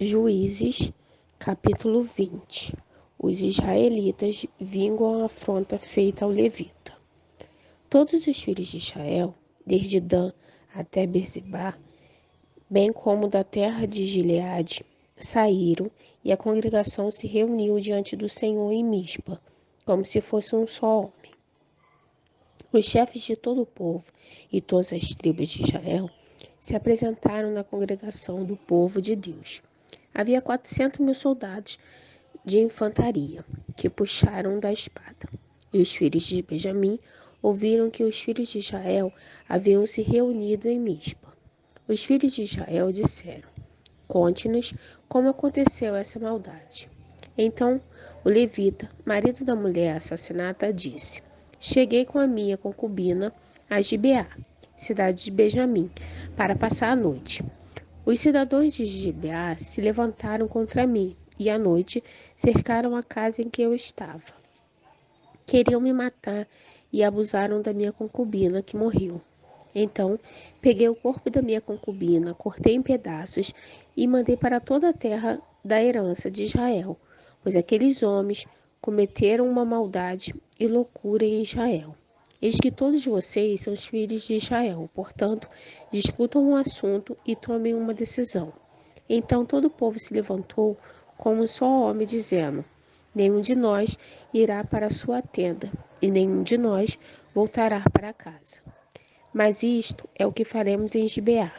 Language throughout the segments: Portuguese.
Juízes, capítulo 20. Os israelitas vingam a afronta feita ao levita. Todos os filhos de Israel, desde Dan até Berseba, bem como da terra de Gileade, saíram, e a congregação se reuniu diante do Senhor em Mispa, como se fosse um só homem. Os chefes de todo o povo e todas as tribos de Israel se apresentaram na congregação do povo de Deus. Havia 400.000 soldados de infantaria que puxaram da espada. E os filhos de Benjamim ouviram que os filhos de Israel haviam se reunido em Mispa. Os filhos de Israel disseram: Conte-nos como aconteceu essa maldade. Então o levita, marido da mulher assassinada, disse: Cheguei com a minha concubina a Gibeá, cidade de Benjamim, para passar a noite. Os cidadãos de Gibeá se levantaram contra mim e à noite cercaram a casa em que eu estava. Queriam me matar e abusaram da minha concubina, que morreu. Então, peguei o corpo da minha concubina, cortei em pedaços e mandei para toda a terra da herança de Israel, pois aqueles homens cometeram uma maldade e loucura em Israel. Eis que todos vocês são os filhos de Israel, portanto, discutam o assunto e tomem uma decisão. Então todo o povo se levantou como um só homem, dizendo: Nenhum de nós irá para a sua tenda, e nenhum de nós voltará para casa. Mas isto é o que faremos em Gibeá,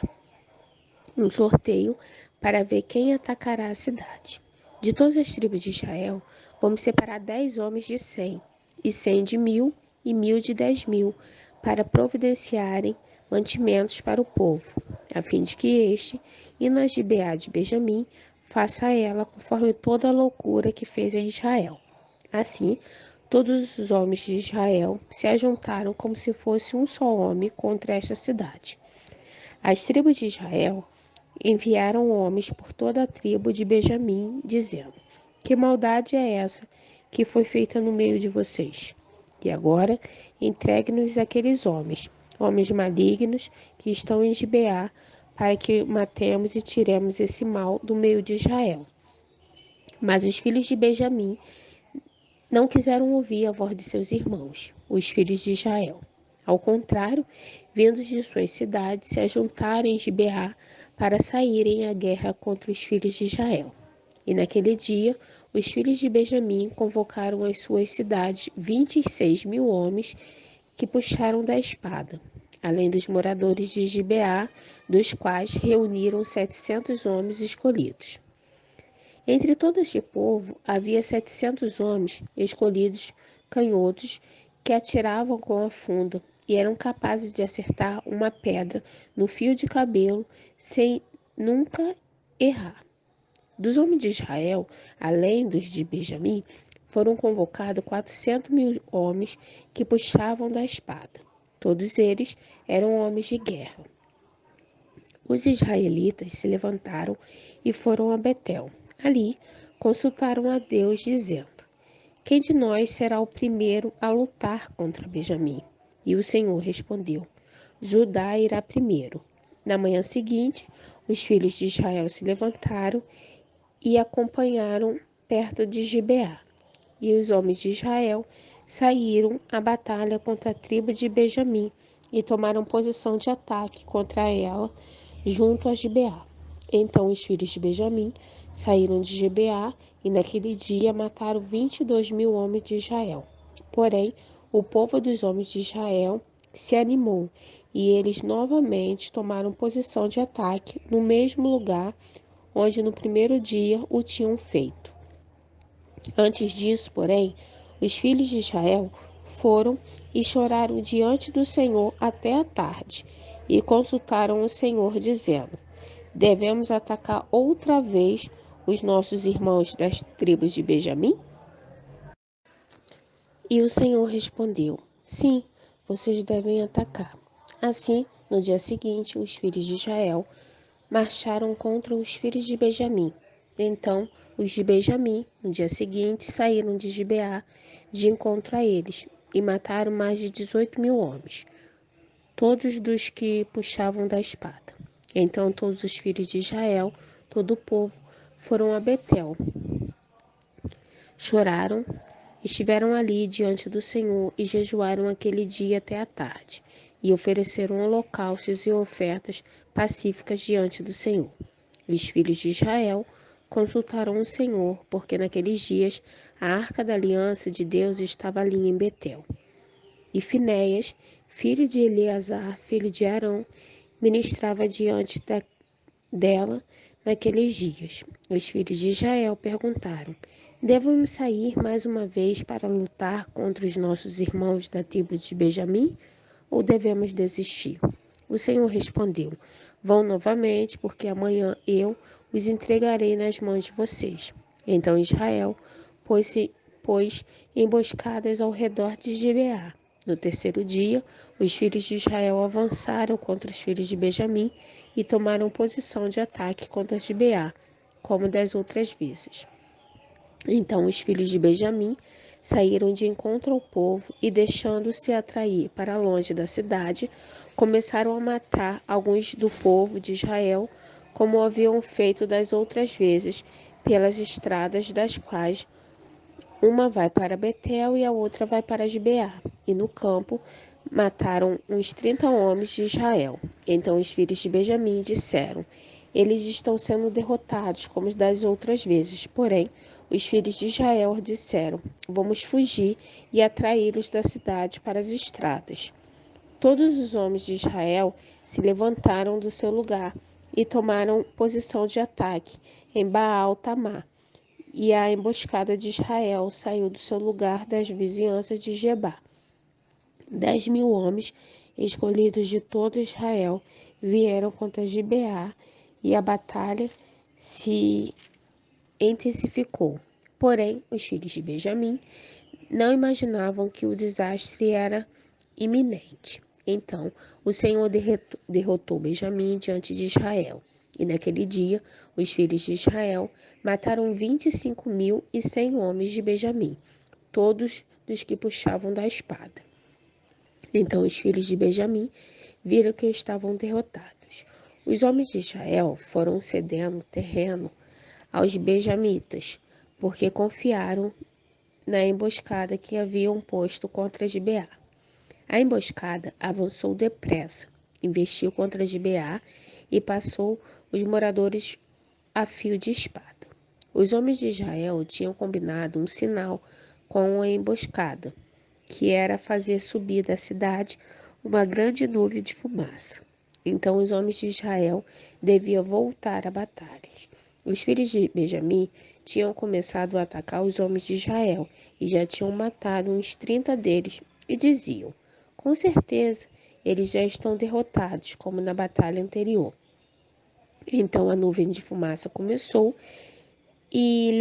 um sorteio para ver quem atacará a cidade. De todas as tribos de Israel, vamos separar 10 homens de 100, e 100 de 1.000, e 1.000 de 10.000, para providenciarem mantimentos para o povo, a fim de que este, indo a Gibeá de Benjamim, faça a ela conforme toda a loucura que fez em Israel. Assim, todos os homens de Israel se ajuntaram como se fosse um só homem contra esta cidade. As tribos de Israel enviaram homens por toda a tribo de Benjamim, dizendo: Que maldade é essa que foi feita no meio de vocês? E agora entregue-nos aqueles homens, homens malignos que estão em Gibeá, para que matemos e tiremos esse mal do meio de Israel. Mas os filhos de Benjamim não quiseram ouvir a voz de seus irmãos, os filhos de Israel. Ao contrário, vindos de suas cidades, se ajuntaram em Gibeá para saírem à guerra contra os filhos de Israel. E naquele dia, os filhos de Benjamim convocaram às suas cidades 26.000 homens que puxaram da espada, além dos moradores de Gibeá, dos quais reuniram 700 homens escolhidos. Entre todo este povo havia 700 homens escolhidos, canhotos, que atiravam com a funda e eram capazes de acertar uma pedra no fio de cabelo sem nunca errar. Dos homens de Israel, além dos de Benjamim, foram convocados 400.000 homens que puxavam da espada. Todos eles eram homens de guerra. Os israelitas se levantaram e foram a Betel. Ali, consultaram a Deus, dizendo: Quem de nós será o primeiro a lutar contra Benjamim? E o Senhor respondeu: Judá irá primeiro. Na manhã seguinte, os filhos de Israel se levantaram e acompanharam perto de Gibeá. E os homens de Israel saíram à batalha contra a tribo de Benjamim e tomaram posição de ataque contra ela junto a Gibeá. Então os filhos de Benjamim saíram de Gibeá e naquele dia mataram 22.000 homens de Israel. Porém, o povo dos homens de Israel se animou e eles novamente tomaram posição de ataque no mesmo lugar onde no primeiro dia o tinham feito. Antes disso, porém, os filhos de Israel foram e choraram diante do Senhor até a tarde, e consultaram o Senhor, dizendo: Devemos atacar outra vez os nossos irmãos das tribos de Benjamim? E o Senhor respondeu: Sim, vocês devem atacar. Assim, no dia seguinte, os filhos de Israel marcharam contra os filhos de Benjamim. Então, os de Benjamim, no dia seguinte, saíram de Gibeá de encontro a eles e mataram mais de 18.000 homens, todos dos que puxavam da espada. Então todos os filhos de Israel, todo o povo, foram a Betel. Choraram, estiveram ali diante do Senhor e jejuaram aquele dia até a tarde, e ofereceram holocaustos e ofertas pacíficas diante do Senhor. Os filhos de Israel consultaram o Senhor, porque naqueles dias a arca da aliança de Deus estava ali em Betel. E Finéias, filho de Eleazar, filho de Arão, ministrava diante dela naqueles dias. Os filhos de Israel perguntaram: devemos sair mais uma vez para lutar contra os nossos irmãos da tribo de Benjamim? Ou devemos desistir? O Senhor respondeu: vão novamente, porque amanhã eu os entregarei nas mãos de vocês. Então Israel pôs emboscadas ao redor de Gibeá. No terceiro dia, os filhos de Israel avançaram contra os filhos de Benjamim e tomaram posição de ataque contra Gibeá, como das outras vezes. Então os filhos de Benjamim saíram de encontro ao povo e, deixando-se atrair para longe da cidade, começaram a matar alguns do povo de Israel, como haviam feito das outras vezes, pelas estradas das quais uma vai para Betel e a outra vai para Gibeá. E no campo mataram uns 30 homens de Israel. Então os filhos de Benjamim disseram: eles estão sendo derrotados como das outras vezes. Porém, os filhos de Israel disseram: vamos fugir e atraí-los da cidade para as estradas. Todos os homens de Israel se levantaram do seu lugar e tomaram posição de ataque em Baal-Tamar. E a emboscada de Israel saiu do seu lugar das vizinhanças de Gebá. 10.000 homens, escolhidos de todo Israel, vieram contra Gibeá, e a batalha se intensificou. Porém, os filhos de Benjamim não imaginavam que o desastre era iminente. Então, o Senhor derrotou Benjamim diante de Israel. E naquele dia, os filhos de Israel mataram 25.100 homens de Benjamim, todos dos que puxavam da espada. Então os filhos de Benjamim viram que estavam derrotados. Os homens de Israel foram cedendo terreno aos benjamitas, porque confiaram na emboscada que haviam posto contra Gibeá. A emboscada avançou depressa, investiu contra Gibeá e passou os moradores a fio de espada. Os homens de Israel tinham combinado um sinal com a emboscada, que era fazer subir da cidade uma grande nuvem de fumaça. Então os homens de Israel deviam voltar à batalha. Os filhos de Benjamim tinham começado a atacar os homens de Israel e já tinham matado uns 30 deles e diziam: com certeza, eles já estão derrotados, como na batalha anterior. Então a nuvem de fumaça começou e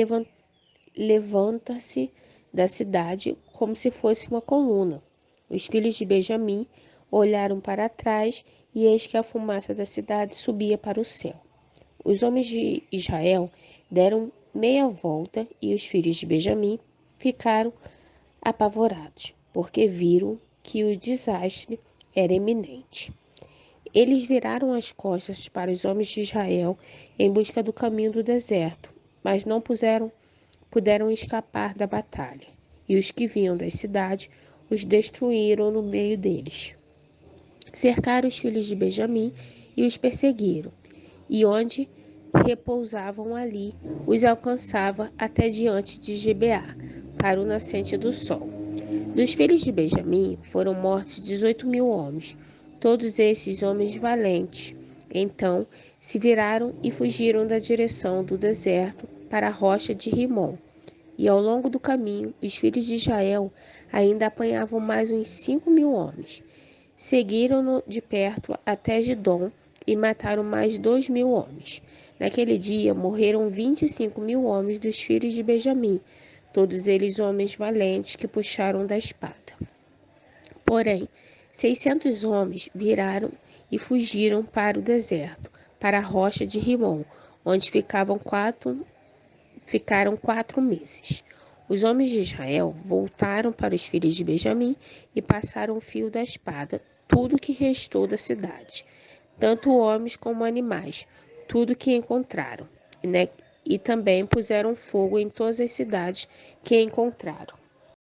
levanta-se da cidade como se fosse uma coluna. Os filhos de Benjamim olharam para trás e eis que a fumaça da cidade subia para o céu. Os homens de Israel deram meia volta e os filhos de Benjamim ficaram apavorados, porque viram que o desastre era iminente. Eles viraram as costas para os homens de Israel em busca do caminho do deserto, mas não puderam escapar da batalha. E os que vinham das cidades os destruíram no meio deles. Cercaram os filhos de Benjamim e os perseguiram. E onde repousavam ali, os alcançava até diante de Gibeá, para o nascente do sol. Dos filhos de Benjamim foram mortos 18.000 homens, todos esses homens valentes. Então se viraram e fugiram da direção do deserto para a rocha de Rimom. E ao longo do caminho, os filhos de Israel ainda apanhavam mais uns 5.000 homens. Seguiram-no de perto até Gidom e mataram mais 2.000 homens. Naquele dia morreram 25.000 homens dos filhos de Benjamim, todos eles homens valentes que puxaram da espada. Porém, 600 homens viraram e fugiram para o deserto, para a rocha de Rimom, onde ficaram 4 meses. Os homens de Israel voltaram para os filhos de Benjamim e passaram o fio da espada tudo que restou da cidade, tanto homens como animais, tudo que encontraram. e também puseram fogo em todas as cidades que encontraram.